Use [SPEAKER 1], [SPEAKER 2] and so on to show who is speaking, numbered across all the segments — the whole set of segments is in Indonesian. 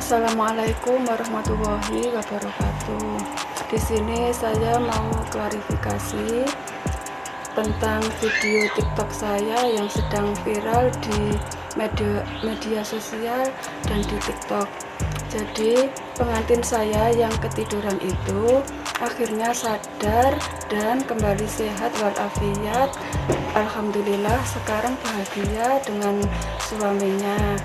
[SPEAKER 1] Assalamualaikum warahmatullahi wabarakatuh. Di sini saya mau klarifikasi tentang video TikTok saya yang sedang viral di media sosial dan di TikTok. Jadi pengantin saya yang ketiduran itu akhirnya sadar dan kembali sehat walafiat. Alhamdulillah sekarang bahagia dengan suaminya.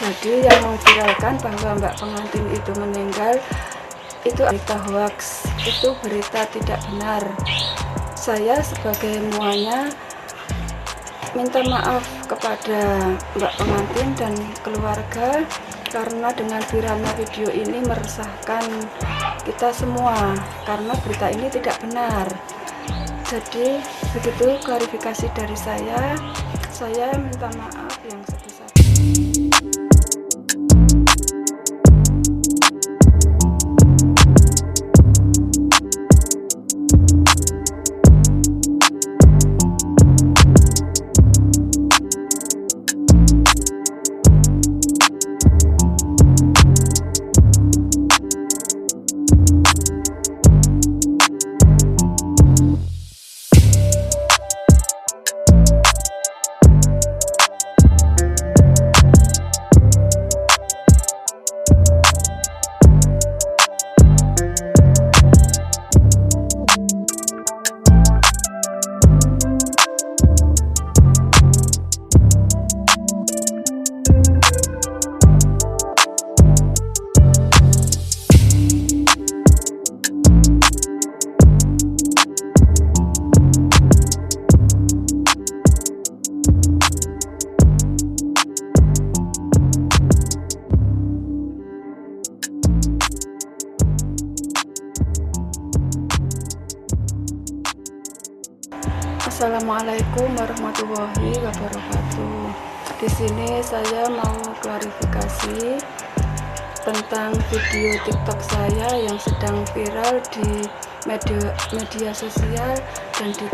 [SPEAKER 1] Jadi yang memviralkan bahwa mbak pengantin itu meninggal itu berita hoax, itu berita tidak benar. Saya sebagai muanya minta maaf kepada mbak pengantin dan keluarga karena dengan viralnya video ini meresahkan kita semua karena berita ini tidak benar. Jadi begitu klarifikasi dari saya minta maaf yang sebesar-besarnya. Assalamualaikum warahmatullahi wabarakatuh. Di sini saya mau klarifikasi tentang video TikTok saya yang sedang viral di media sosial dan di